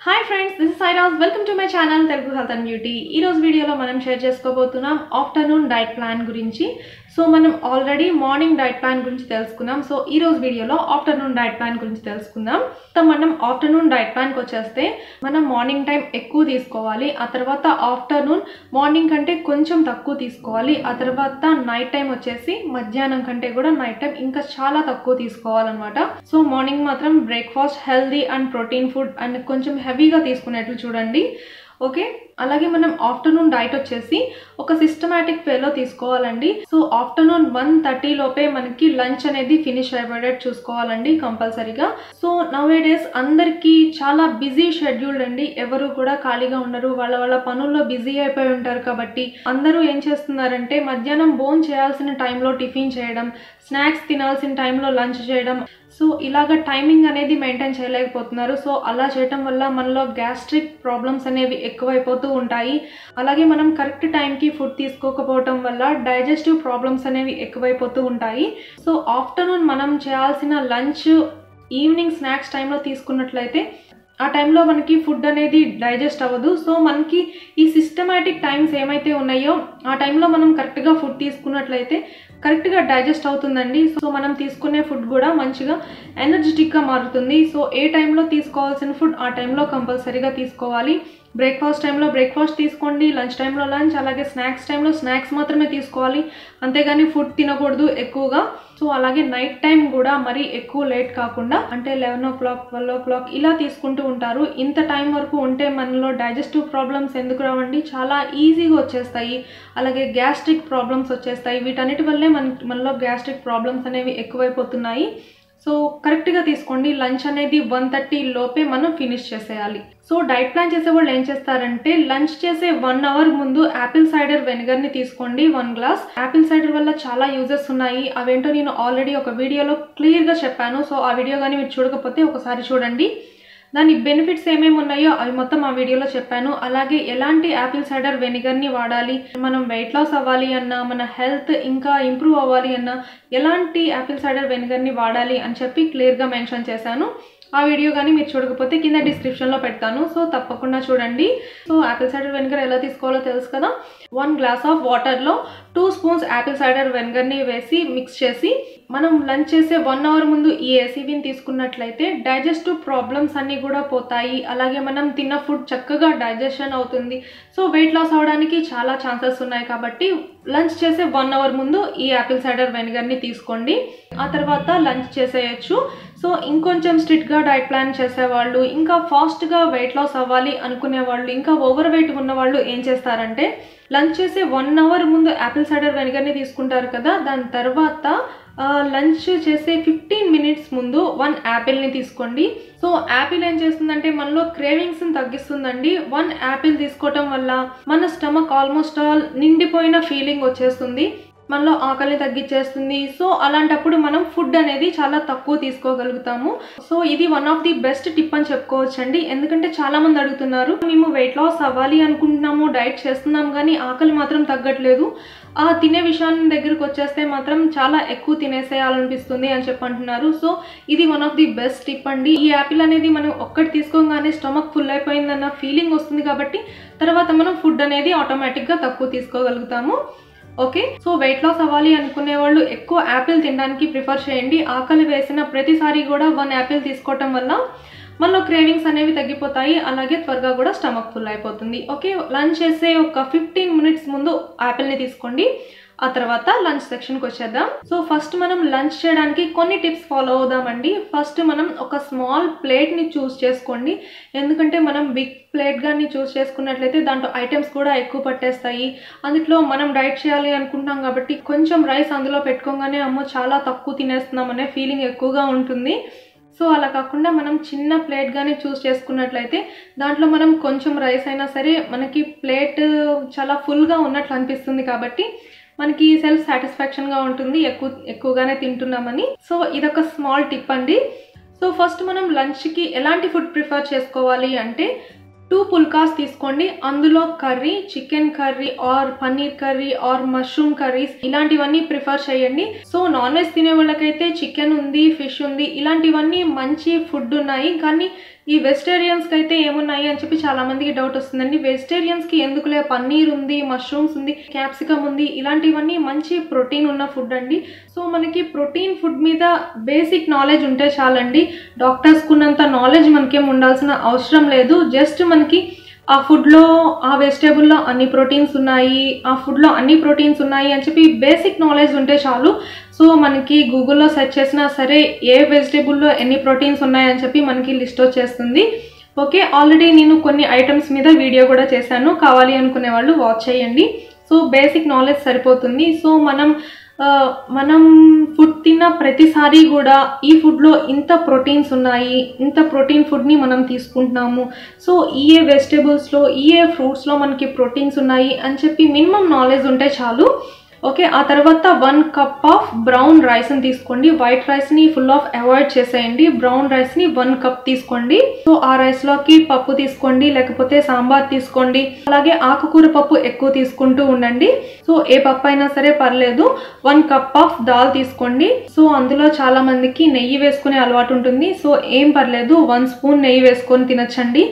Hi friends, this is Sairaz. Welcome to my channel Telugu Health and Beauty. ఈ రోజు వీడియోలో మనం share చేసుకోబోతున్నాం ఆఫ్టర్నూన్ డైట్ ప్లాన్ గురించి. సో మనం ఆల్రెడీ మార్నింగ్ డైట్ ప్లాన్ గురించి తెలుసుకున్నాం. సో ఈ రోజు వీడియోలో ఆఫ్టర్నూన్ డైట్ ప్లాన్ గురించి తెలుసుకుందాం. సో మనం ఆఫ్టర్నూన్ డైట్ ప్లాన్ కి వచ్చేస్తే మనం మార్నింగ్ టైం ఎక్కువ తీసుకోవాలి. ఆ తర్వాత ఆఫ్టర్నూన్ మార్నింగ్ కంటే కొంచెం తక్కువ తీసుకోవాలి. ఆ తర్వాత నైట్ టైం వచ్చేసి మధ్యాహ్నం కంటే కూడా నైట్ టైం ఇంకా చాలా తక్కువ తీసుకోవాలన్నమాట. సో మార్నింగ్ మాత్రం breakfast healthy and protein food and కొంచెం హెవీగా తీసుకునేట్లు చూడండి. ఓకే, అలాగే మనం ఆఫ్టర్నూన్ డైట్ వచ్చేసి ఒక సిస్టమాటిక్ వేలో తీసుకోవాలండి. సో ఆఫ్టర్నూన్ 1:30 లోపే మనకి లంచ్ అనేది ఫినిష్ అయిపోయేటట్టు చూసుకోవాలండి కంపల్సరీగా. సో నౌఏడేస్ అందరికీ చాలా బిజీ షెడ్యూల్డ్ అండి. ఎవరు కూడా ఖాళీగా ఉండరు, వాళ్ళ పనుల్లో బిజీ అయిపోయి ఉంటారు. కాబట్టి అందరూ ఏం చేస్తున్నారంటే మధ్యాహ్నం భోజనం చేయాల్సిన టైంలో టిఫిన్ చేయడం, స్నాక్స్ తినాల్సిన టైంలో లంచ్ చేయడం, సో ఇలాగ టైమింగ్ అనేది మెయింటైన్ చేయలేకపోతున్నారు. సో అలా చేయటం వల్ల మనలో గ్యాస్ట్రిక్ ప్రాబ్లమ్స్ అనేవి ఎక్కువైపోతూ ఉంటాయి. అలాగే మనం కరెక్ట్ టైంకి ఫుడ్ తీసుకోకపోవటం వల్ల డైజెస్టివ్ ప్రాబ్లమ్స్ అనేవి ఎక్కువైపోతూ ఉంటాయి. సో ఆఫ్టర్నూన్ మనం చేయాల్సిన లంచ్ ఈవినింగ్ స్నాక్స్ టైంలో తీసుకున్నట్లయితే ఆ టైంలో మనకి ఫుడ్ అనేది డైజెస్ట్ అవ్వదు. సో మనకి ఈ సిస్టమాటిక్ టైమ్స్ ఏమైతే ఉన్నాయో ఆ టైంలో మనం కరెక్ట్గా ఫుడ్ తీసుకున్నట్లయితే కరెక్ట్గా డైజెస్ట్ అవుతుందండి. సో మనం తీసుకునే ఫుడ్ కూడా మంచిగా ఎనర్జెటిక్గా మారుతుంది. సో ఏ టైంలో తీసుకోవాల్సిన ఫుడ్ ఆ టైంలో కంపల్సరీగా తీసుకోవాలి. బ్రేక్ఫాస్ట్ టైంలో బ్రేక్ఫాస్ట్ తీసుకోండి, లంచ్ టైంలో లంచ్, అలాగే స్నాక్స్ టైంలో స్నాక్స్ మాత్రమే తీసుకోవాలి, అంతేగాని ఫుడ్ తినకూడదు ఎక్కువగా. సో అలాగే నైట్ టైం కూడా మరీ ఎక్కువ లేట్ కాకుండా అంటే 11 o'clock 12 o'clock ఇలా తీసుకుంటూ ఉంటారు. ఇంత టైం వరకు ఉంటే మనలో డైజెస్టివ్ ప్రాబ్లమ్స్ ఎందుకు రావండి, చాలా ఈజీగా వచ్చేస్తాయి. అలాగే గ్యాస్ట్రిక్ ప్రాబ్లమ్స్ వచ్చేస్తాయి. వీటన్నిటి వల్లే మనలో గ్యాస్ట్రిక్ ప్రాబ్లమ్స్ అనేవి ఎక్కువైపోతున్నాయి. సో కరెక్ట్గా తీసుకోండి. లంచ్ అనేది 1:30 లోపే మనం ఫినిష్ చేసేయాలి. సో డైట్ ప్లాన్ చేసే వాళ్ళు ఏం చేస్తారంటే లంచ్ చేసే 1 hour ముందు యాపిల్ సైడర్ వెనిగర్ని తీసుకోండి 1 glass. యాపిల్ సైడర్ వల్ల చాలా యూజెస్ ఉన్నాయి. అవేంటో నేను ఆల్రెడీ ఒక వీడియోలో క్లియర్గా చెప్పాను. సో ఆ వీడియో కానీ మీరు చూడకపోతే ఒకసారి చూడండి. దాని బెనిఫిట్స్ ఏమేమి ఉన్నాయో అవి మొత్తం ఆ వీడియోలో చెప్పాను. అలాగే ఎలాంటి యాపిల్ సైడర్ వెనిగర్ని వాడాలి, మనం వెయిట్ లాస్ అవ్వాలి అన్నా, మన హెల్త్ ఇంకా ఇంప్రూవ్ అవ్వాలి అన్నా ఎలాంటి యాపిల్ సైడర్ వెనిగర్ని వాడాలి అని చెప్పి క్లియర్గా మెన్షన్ చేశాను. ఆ వీడియో కానీ మీరు చూడకపోతే కింద డిస్క్రిప్షన్లో పెడతాను. సో తప్పకుండా చూడండి. సో యాపిల్ సైడర్ వెనిగర్ ఎలా తీసుకోవాలో తెలుసు కదా. 1 glass ఆఫ్ వాటర్లో 2 spoons యాపిల్ సైడర్ వెనిగర్ని వేసి మిక్స్ చేసి మనం లంచ్ చేసే 1 hour ముందు ఈ ఏసీవిని తీసుకున్నట్లయితే డైజెస్టివ్ ప్రాబ్లమ్స్ అన్నీ కూడా పోతాయి. అలాగే మనం తిన్న ఫుడ్ చక్కగా డైజెషన్ అవుతుంది. సో వెయిట్ లాస్ అవడానికి చాలా ఛాన్సెస్ ఉన్నాయి. కాబట్టి లంచ్ చేసే 1 hour ముందు ఈ యాపిల్ సైడర్ వెనిగర్ని తీసుకోండి. ఆ తర్వాత లంచ్ చేసేయచ్చు. సో ఇంకొంచెం స్ట్రిక్ట్గా డైట్ ప్లాన్ చేసేవాళ్ళు, ఇంకా ఫాస్ట్గా వెయిట్ లాస్ అవ్వాలి అనుకునే వాళ్ళు, ఇంకా ఓవర్ వెయిట్ ఉన్న వాళ్ళు ఏం చేస్తారంటే లంచ్ చేసే 1 hour ముందు యాపిల్ సైడర్ వెనిగర్ని తీసుకుంటారు కదా. దాని తర్వాత లంచ్ చేసే 15 minutes ముందు 1 యాపిల్ని తీసుకోండి. సో యాపిల్ ఏం చేస్తుందంటే మనలో క్రేవింగ్స్ని తగ్గిస్తుందండి. 1 యాపిల్ తీసుకోవటం వల్ల మన స్టమక్ ఆల్మోస్ట్ ఆల్ నిండిపోయిన ఫీలింగ్ వచ్చేస్తుంది, మనలో ఆకలిని తగ్గించేస్తుంది. సో అలాంటప్పుడు మనం ఫుడ్ అనేది చాలా తక్కువ తీసుకోగలుగుతాము. సో ఇది one of the best tip అని చెప్పుకోవచ్చండి. ఎందుకంటే చాలా మంది అడుగుతున్నారు, మేము వెయిట్ లాస్ అవ్వాలి అనుకుంటున్నాము, డైట్ చేస్తున్నాం కానీ ఆకలి మాత్రం తగ్గట్లేదు, ఆ తినే విషయాన్ని దగ్గరకు వచ్చేస్తే మాత్రం చాలా ఎక్కువ తినేసేయాలనిపిస్తుంది అని చెప్పంటున్నారు. సో ఇది one of the best tip అండి. ఈ యాపిల్ అనేది మనం ఒక్కటి తీసుకోగానే స్టమక్ ఫుల్ అయిపోయిందన్న ఫీలింగ్ వస్తుంది. కాబట్టి తర్వాత మనం ఫుడ్ అనేది ఆటోమేటిక్గా తక్కువ తీసుకోగలుగుతాము. ఓకే, సో వెయిట్ లాస్ అవ్వాలి అనుకునే వాళ్ళు ఎక్కువ యాపిల్ తినడానికి ప్రిఫర్ చేయండి. ఆకలి వేసిన ప్రతిసారి కూడా 1 యాపిల్ తీసుకోవటం వల్ల మనలో క్రేవింగ్స్ అనేవి తగ్గిపోతాయి. అలాగే త్వరగా కూడా స్టమక్ ఫుల్ అయిపోతుంది. ఓకే, లంచ్ చేసే ఒక 15 minutes ముందు యాపిల్ని తీసుకోండి. ఆ తర్వాత లంచ్ సెక్షన్కి వచ్చేద్దాం. సో ఫస్ట్ మనం లంచ్ చేయడానికి కొన్ని టిప్స్ ఫాలో అవుదామండి. ఫస్ట్ మనం ఒక స్మాల్ ప్లేట్ని చూస్ చేసుకోండి. ఎందుకంటే మనం బిగ్ ప్లేట్ కానీ చూస్ చేసుకున్నట్లయితే దాంట్లో ఐటమ్స్ కూడా ఎక్కువ పట్టేస్తాయి. అందులో మనం డైట్ చేయాలి అనుకుంటాం కాబట్టి కొంచెం రైస్ అందులో పెట్టుకోగానే అమ్మో చాలా తక్కువ తినేస్తున్నాం అనే ఫీలింగ్ ఎక్కువగా ఉంటుంది. సో అలా కాకుండా మనం చిన్న ప్లేట్ కానీ చూస్ చేసుకున్నట్లయితే దాంట్లో మనం కొంచెం రైస్ అయినా సరే మనకి ప్లేట్ చాలా ఫుల్గా ఉన్నట్లు అనిపిస్తుంది. కాబట్టి మనకి సెల్ఫ్ సాటిస్ఫాక్షన్గా ఉంటుంది ఎక్కువగానే తింటున్నామని. సో ఇదొక స్మాల్ టిప్ అండి. సో ఫస్ట్ మనం లంచ్కి ఎలాంటి ఫుడ్ ప్రిఫర్ చేసుకోవాలి అంటే 2 పుల్కాస్ తీసుకోండి. అందులో curry, chicken curry or paneer curry or mushroom curries ఇలాంటివన్నీ ప్రిఫర్ చేయండి. సో నాన్ వెజ్ తినే వాళ్ళకైతే చికెన్ ఉంది, ఫిష్ ఉంది, ఇలాంటివన్నీ మంచి ఫుడ్ ఉన్నాయి. కానీ ఈ వెజిటేరియన్స్కి అయితే ఏమున్నాయి అని చెప్పి చాలా మందికి డౌట్ వస్తుందండి. వెజిటేరియన్స్కి ఎందుకులే, పన్నీర్ ఉంది, మష్రూమ్స్ ఉంది, క్యాప్సికమ్ ఉంది, ఇలాంటివన్నీ మంచి ప్రోటీన్ ఉన్న ఫుడ్ అండి. సో మనకి ప్రోటీన్ ఫుడ్ మీద బేసిక్ నాలెడ్జ్ ఉంటే చాలండి. డాక్టర్స్కి ఉన్నంత నాలెడ్జ్ మనకేం ఉండాల్సిన అవసరం లేదు. జస్ట్ మనకి ఆ ఫుడ్లో, ఆ వెజిటేబుల్లో అన్ని ప్రోటీన్స్ ఉన్నాయి, ఆ ఫుడ్లో అన్ని ప్రోటీన్స్ ఉన్నాయి అని చెప్పి బేసిక్ నాలెడ్జ్ ఉంటే చాలు. సో మనకి గూగుల్లో సెర్చ్ చేసినా సరే ఏ వెజిటేబుల్లో ఎన్ని ప్రోటీన్స్ ఉన్నాయని చెప్పి మనకి లిస్ట్ వచ్చేస్తుంది. ఓకే, ఆల్రెడీ నేను కొన్ని ఐటమ్స్ మీద వీడియో కూడా చేశాను, కావాలి అనుకునే వాళ్ళు వాచ్ చేయండి. సో బేసిక్ నాలెడ్జ్ సరిపోతుంది. సో మనం ఫుడ్ తిన్న ప్రతిసారి కూడా ఈ ఫుడ్లో ఇంత ప్రోటీన్స్ ఉన్నాయి, ఇంత ప్రోటీన్ ఫుడ్ని మనం తీసుకుంటున్నాము, సో ఏ వెజిటేబుల్స్లో, ఏ ఫ్రూట్స్లో మనకి ప్రోటీన్స్ ఉన్నాయి అని చెప్పి మినిమం నాలెడ్జ్ ఉంటే చాలు. ఓకే, ఆ తర్వాత 1 కప్ ఆఫ్ బ్రౌన్ రైస్ని తీసుకోండి. వైట్ రైస్ని ఫుల్ ఆఫ్ అవాయిడ్ చేసేయండి. బ్రౌన్ రైస్ని 1 కప్ తీసుకోండి. సో ఆ రైస్లోకి పప్పు తీసుకోండి, లేకపోతే సాంబార్ తీసుకోండి, అలాగే ఆకుకూర పప్పు ఎక్కువ తీసుకుంటూ ఉండండి. సో ఏ పప్పు అయినా సరే పర్లేదు. 1 కప్ ఆఫ్ దాల్ తీసుకోండి. సో అందులో చాలా మందికి నెయ్యి వేసుకునే అలవాటు ఉంటుంది. సో ఏం పర్లేదు, 1 స్పూన్ నెయ్యి వేసుకొని తినచ్చండి.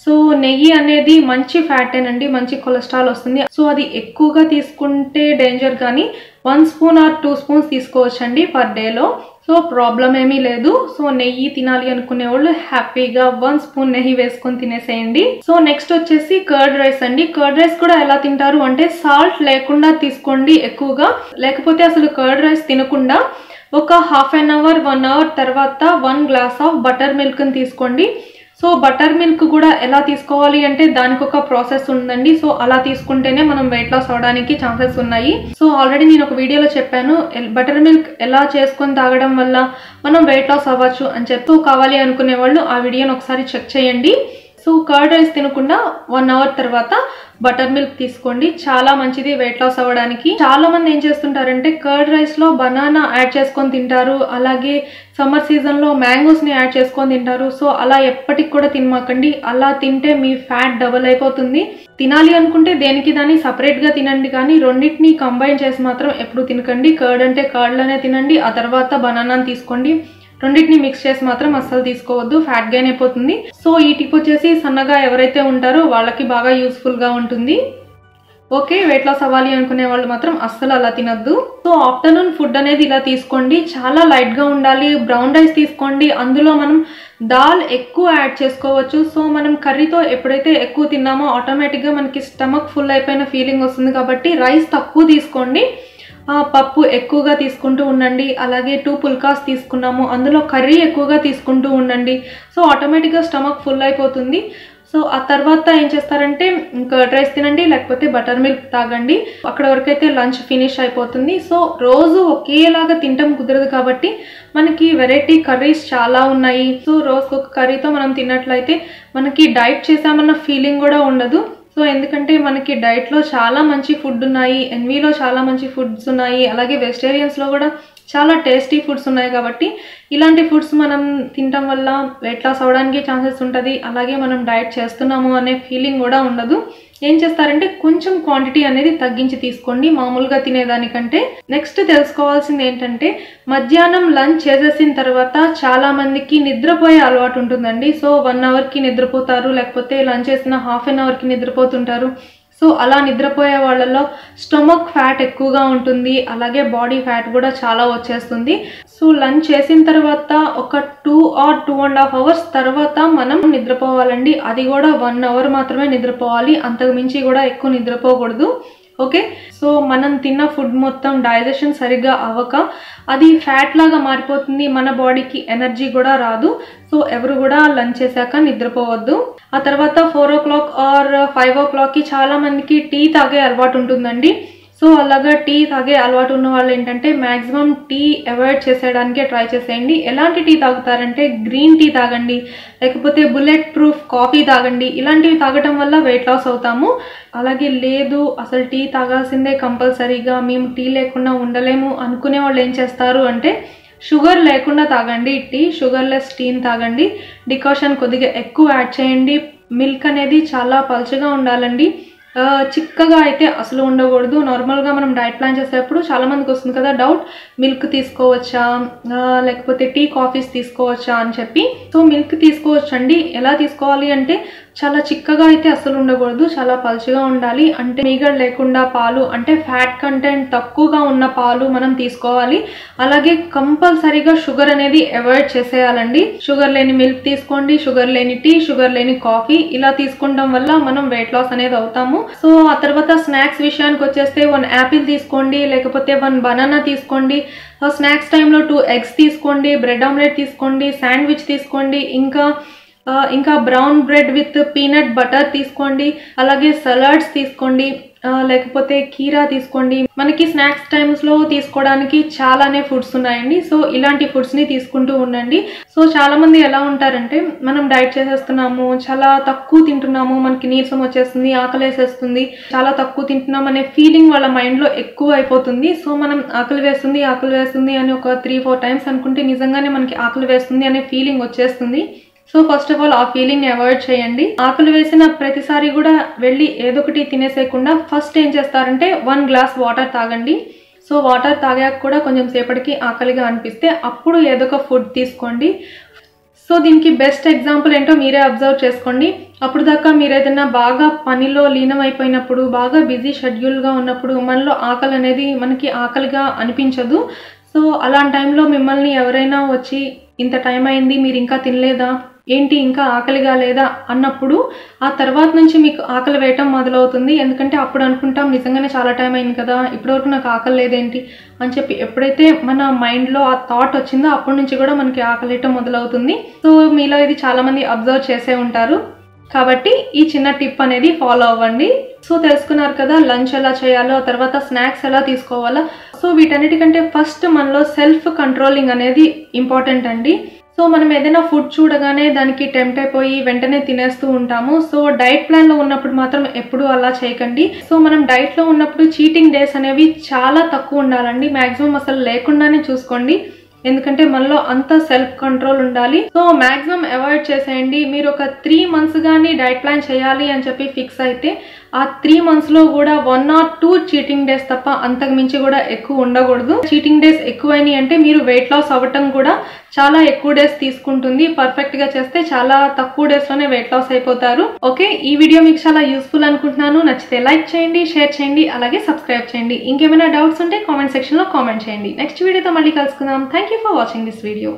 సో నెయ్యి అనేది మంచి ఫ్యాటేనండి, మంచి కొలెస్ట్రాల్ వస్తుంది. సో అది ఎక్కువగా తీసుకుంటే డేంజర్, కానీ 1 స్పూన్ ఆర్ 2 స్పూన్స్ తీసుకోవచ్చండి పర్ డేలో. సో ప్రాబ్లం ఏమీ లేదు. సో నెయ్యి తినాలి అనుకునే వాళ్ళు హ్యాపీగా 1 స్పూన్ నెయ్యి వేసుకొని తినేసేయండి. సో నెక్స్ట్ వచ్చేసి కర్డ్ రైస్ అండి. కర్డ్ రైస్ కూడా ఎలా తింటారు అంటే సాల్ట్ లేకుండా తీసుకోండి ఎక్కువగా, లేకపోతే అసలు కర్డ్ రైస్ తినకుండా ఒక హాఫ్ అన్ అవర్ 1 అవర్ తర్వాత 1 గ్లాస్ ఆఫ్ బటర్ మిల్క్ని తీసుకోండి. సో బటర్ మిల్క్ కూడా ఎలా తీసుకోవాలి అంటే దానికి ఒక ప్రాసెస్ ఉందండి. సో అలా తీసుకుంటేనే మనం వెయిట్ లాస్ అవడానికి ఛాన్సెస్ ఉన్నాయి. సో ఆల్రెడీ నేను ఒక వీడియోలో చెప్పాను బటర్ మిల్క్ ఎలా చేసుకొని తాగడం వల్ల మనం వెయిట్ లాస్ అవ్వచ్చు అని చెప్పి. కావాలి అనుకునే వాళ్ళు ఆ వీడియోని ఒకసారి చెక్ చేయండి. సో కర్డ్ రైస్ తినకుండా 1 అవర్ తర్వాత బటర్ మిల్క్ తీసుకోండి, చాలా మంచిది వెయిట్ లాస్ అవ్వడానికి. చాలా మంది ఏం చేస్తుంటారంటే కర్డ్ రైస్ లో బనానా యాడ్ చేసుకొని తింటారు, అలాగే సమ్మర్ సీజన్ లో మ్యాంగోస్ ని యాడ్ చేసుకొని తింటారు. సో అలా ఎప్పటికి కూడా తినమాకండి. అలా తింటే మీ ఫ్యాట్ డబుల్ అయిపోతుంది. తినాలి అనుకుంటే దేనికి దాన్ని సపరేట్ గా తినండి, కానీ రెండింటిని కంబైన్ చేసి మాత్రం ఎప్పుడు తినకండి. కర్డ్ అంటే కర్డ్ లోనే తినండి, ఆ తర్వాత బనానాని తీసుకోండి. రెండింటిని మిక్స్ చేసి మాత్రం అస్సలు తీసుకోవద్దు, ఫ్యాట్ గెయిన్ అయిపోతుంది. సో ఈ టిప్ వచ్చేసి సన్నగా ఎవరైతే ఉంటారో వాళ్ళకి బాగా యూస్ఫుల్ గా ఉంటుంది. ఓకే, వెయిట్ లాస్ అవ్వాలి అనుకునే వాళ్ళు మాత్రం అస్సలు అలా తినద్దు. సో ఆఫ్టర్నూన్ ఫుడ్ అనేది ఇలా తీసుకోండి, చాలా లైట్ గా ఉండాలి. బ్రౌన్ రైస్ తీసుకోండి, అందులో మనం దాల్ ఎక్కువ యాడ్ చేసుకోవచ్చు. సో మనం కర్రీతో ఎప్పుడైతే ఎక్కువ తిన్నామో ఆటోమేటిక్ గా మనకి స్టమక్ ఫుల్ అయిపోయిన ఫీలింగ్ వస్తుంది. కాబట్టి రైస్ తక్కువ తీసుకోండి, పప్పు ఎక్కువగా తీసుకుంటూ ఉండండి. అలాగే 2 పుల్కాస్ తీసుకున్నాము, అందులో కర్రీ ఎక్కువగా తీసుకుంటూ ఉండండి. సో ఆటోమేటిక్గా స్టమక్ ఫుల్ అయిపోతుంది. సో ఆ తర్వాత ఏం చేస్తారంటే కర్డ్ రైస్ తినండి, లేకపోతే బటర్ మిల్క్ తాగండి. అక్కడ వరకైతే లంచ్ ఫినిష్ అయిపోతుంది. సో రోజు ఒకేలాగా తినటం కుదరదు కాబట్టి మనకి వెరైటీ కర్రీస్ చాలా ఉన్నాయి. సో రోజుకొక కర్రీతో మనం తిన్నట్లయితే మనకి డైట్ చేసామన్న ఫీలింగ్ కూడా ఉండదు. సో ఎందుకంటే మనకి డైట్లో చాలా మంచి ఫుడ్ ఉన్నాయి, ఎన్వీలో చాలా మంచి ఫుడ్స్ ఉన్నాయి, అలాగే వెజిటేరియన్స్లో కూడా చాలా టేస్టీ ఫుడ్స్ ఉన్నాయి. కాబట్టి ఇలాంటి ఫుడ్స్ మనం తినటం వల్ల వెయిట్ లాస్ అవడానికి ఛాన్సెస్ ఉంటుంది. అలాగే మనం డైట్ చేస్తున్నాము అనే ఫీలింగ్ కూడా ఉండదు. ఏం చేస్తారంటే కొంచెం క్వాంటిటీ అనేది తగ్గించి తీసుకోండి మామూలుగా తినేదానికంటే. నెక్స్ట్ తెలుసుకోవాల్సింది ఏంటంటే మధ్యాహ్నం లంచ్ చేసేసిన తర్వాత చాలా మందికి నిద్రపోయే అలవాటు ఉంటుందండి. సో 1 అవర్కి నిద్రపోతారు, లేకపోతే లంచ్ చేసిన హాఫ్ అన్ అవర్కి నిద్రపోతుంటారు. సో అలా నిద్రపోయే వాళ్ళలో స్టమక్ ఫ్యాట్ ఎక్కువగా ఉంటుంది, అలాగే బాడీ ఫ్యాట్ కూడా చాలా వచ్చేస్తుంది. సో లంచ్ చేసిన తర్వాత ఒక 2 or 2.5 అవర్స్ తర్వాత మనం నిద్రపోవాలండి. అది కూడా 1 అవర్ మాత్రమే నిద్రపోవాలి, అంతకు మించి కూడా ఎక్కువ నిద్రపోకూడదు. ఓకే, సో మనం తిన్న ఫుడ్ మొత్తం డైజెషన్ సరిగ్గా అవ్వక అది ఫ్యాట్ లాగా మారిపోతుంది, మన బాడీకి ఎనర్జీ కూడా రాదు. సో ఎవరు కూడా లంచ్ చేశాక నిద్రపోవద్దు. ఆ తర్వాత 4 o'clock or 5 o'clockకి చాలా మందికి టీ తాగే అలవాటు ఉంటుందండి. సో అలాగా టీ తాగే అలవాటు ఉన్న వాళ్ళు ఏంటంటే మ్యాక్సిమం టీ అవాయిడ్ చేసేయడానికే ట్రై చేసేయండి. ఎలాంటి టీ తాగుతారంటే గ్రీన్ టీ తాగండి, లేకపోతే బుల్లెట్ ప్రూఫ్ కాఫీ తాగండి. ఇలాంటివి తాగటం వల్ల వెయిట్ లాస్ అవుతాము. అలాగే లేదు అసలు టీ తాగాల్సిందే కంపల్సరీగా, మేము టీ లేకుండా ఉండలేము అనుకునే వాళ్ళు ఏం చేస్తారు అంటే షుగర్ లేకుండా తాగండి టీ, షుగర్లెస్ టీని తాగండి. డికాషన్ కొద్దిగా ఎక్కువ యాడ్ చేయండి. మిల్క్ అనేది చాలా పలుచగా ఉండాలండి. చిక్కగా అయితే అసలు ఉండకూడదు. నార్మల్గా మనం డైట్ ప్లాన్ చేసేటప్పుడు చాలా మందికి వస్తుంది కదా డౌట్, మిల్క్ తీసుకోవచ్చా లేకపోతే టీ కాఫీస్ తీసుకోవచ్చా అని చెప్పి. సో మిల్క్ తీసుకోవచ్చండి. ఎలా తీసుకోవాలి అంటే చాలా చిక్కగా అయితే అసలు ఉండకూడదు, చాలా పలుచగా ఉండాలి. అంటే మీగడ లేకుండా పాలు, అంటే ఫ్యాట్ కంటెంట్ తక్కువగా ఉన్న పాలు మనం తీసుకోవాలి. అలాగే కంపల్సరీగా షుగర్ అనేది అవాయిడ్ చేసేయాలండి. షుగర్ లేని మిల్క్ తీసుకోండి, షుగర్ లేని టీ, షుగర్ లేని కాఫీ. ఇలా తీసుకుంటాం వల్ల మనం వెయిట్ లాస్ అనేది అవుతాము. సో ఆ తర్వాత స్నాక్స్ విషయానికి వచ్చేస్తే 1 యాపిల్ తీసుకోండి, లేకపోతే 1 బనానా తీసుకోండి. స్నాక్స్ టైంలో 2 ఎగ్స్ తీసుకోండి, బ్రెడ్ ఆమ్లెట్ తీసుకోండి, శాండ్విచ్ తీసుకోండి, ఇంకా brown bread with peanut butter తీసుకోండి. అలాగే సలాడ్స్ తీసుకోండి, లేకపోతే కీరా తీసుకోండి. మనకి స్నాక్స్ టైమ్స్లో తీసుకోవడానికి చాలానే ఫుడ్స్ ఉన్నాయండి. సో ఇలాంటి ఫుడ్స్ని తీసుకుంటూ ఉండండి. సో చాలా మంది ఎలా ఉంటారంటే మనం డైట్ చేసేస్తున్నాము, చాలా తక్కువ తింటున్నాము, మనకి నీరసం వచ్చేస్తుంది, ఆకలి వేసేస్తుంది, చాలా తక్కువ తింటున్నాం అనే ఫీలింగ్ వాళ్ళ మైండ్లో ఎక్కువ అయిపోతుంది. సో మనం ఆకలి వేస్తుంది అని ఒక 3-4 టైమ్స్ అనుకుంటే నిజంగానే మనకి ఆకలి వేస్తుంది అనే ఫీలింగ్ వచ్చేస్తుంది. సో ఫస్ట్ ఆఫ్ ఆల్ ఆ ఫీలింగ్ ని అవాయిడ్ చేయండి. ఆకలి వేసిన ప్రతిసారి కూడా వెళ్ళి ఏదో ఒకటి తినేసేయకుండా ఫస్ట్ ఏం చేస్తారంటే 1 గ్లాస్ వాటర్ తాగండి. సో వాటర్ తాగాక కూడా కొంచెం సేపటికి ఆకలిగా అనిపిస్తే అప్పుడు ఏదో ఒక ఫుడ్ తీసుకోండి. సో దీనికి బెస్ట్ ఎగ్జాంపుల్ ఏంటో మీరే అబ్జర్వ్ చేసుకోండి. అప్పుడు దాకా మీరు ఏదైనా బాగా పనిలో లీనం అయిపోయినప్పుడు, బాగా బిజీ షెడ్యూల్గా ఉన్నప్పుడు మనలో ఆకలి అనేది మనకి ఆకలిగా అనిపించదు. సో అలాంటి టైంలో మిమ్మల్ని ఎవరైనా వచ్చి ఇంత టైం అయింది మీరు ఇంకా తినలేదా, ఏంటి ఇంకా ఆకలిగా లేదా అన్నప్పుడు ఆ తర్వాత నుంచి మీకు ఆకలి వేయటం మొదలవుతుంది. ఎందుకంటే అప్పుడు అనుకుంటాం నిజంగానే చాలా టైం అయింది కదా, ఇప్పటివరకు నాకు ఆకలి లేదేంటి అని చెప్పి ఎప్పుడైతే మన మైండ్లో ఆ థాట్ వచ్చిందో అప్పటి నుంచి కూడా మనకి ఆకలి వేయటం మొదలవుతుంది. సో మీలో ఇది చాలా మంది అబ్జర్వ్ చేసే ఉంటారు. కాబట్టి ఈ చిన్న టిప్ అనేది ఫాలో అవ్వండి. సో తెలుసుకున్నారు కదా లంచ్ ఎలా చేయాలో, తర్వాత స్నాక్స్ ఎలా తీసుకోవాలో. సో వీటన్నిటికంటే ఫస్ట్ మనలో సెల్ఫ్ కంట్రోలింగ్ అనేది ఇంపార్టెంట్ అండి. సో మనం ఏదైనా ఫుడ్ చూడగానే దానికి టెంప్ట్ అయిపోయి వెంటనే తినేస్తూ ఉంటాము. సో డైట్ ప్లాన్లో ఉన్నప్పుడు మాత్రం ఎప్పుడూ అలా చేయకండి. సో మనం డైట్లో ఉన్నప్పుడు చీటింగ్ డేస్ అనేవి చాలా తక్కువ ఉండాలండి. మ్యాక్సిమం అసలు లేకుండానే చూసుకోండి. ఎందుకంటే మనలో అంత సెల్ఫ్ కంట్రోల్ ఉండాలి. సో మాక్సిమం అవాయిడ్ చేసేయండి. మీరు ఒక 3 months కానీ డైట్ ప్లాన్ చేయాలి అని చెప్పి ఫిక్స్ అయితే ఆ 3 monthsలో కూడా 1 or 2 చీటింగ్ డేస్ తప్ప అంతకు మించి కూడా ఎక్కువ ఉండకూడదు. చీటింగ్ డేస్ ఎక్కువైనాయి అంటే మీరు వెయిట్ లాస్ అవ్వటం కూడా చాలా ఎక్కువ డేస్ తీసుకుంటుంది. పర్ఫెక్ట్ గా చేస్తే చాలా తక్కువ డేస్ లోనే వెయిట్ లాస్ అయిపోతారు. ఓకే, ఈ వీడియో మీకు చాలా యూస్ఫుల్ అనుకుంటున్నాను. నచ్చితే లైక్ చేయండి, షేర్ చేయండి, అలాగే సబ్స్క్రైబ్ చేయండి. ఇంకేమైనా డౌట్స్ ఉంటే కామెంట్ సెక్షన్ లో కామెంట్ చేయండి. నెక్స్ట్ వీడియోతో మళ్ళీ కలుసుకుందాం. Thank you for watching this video.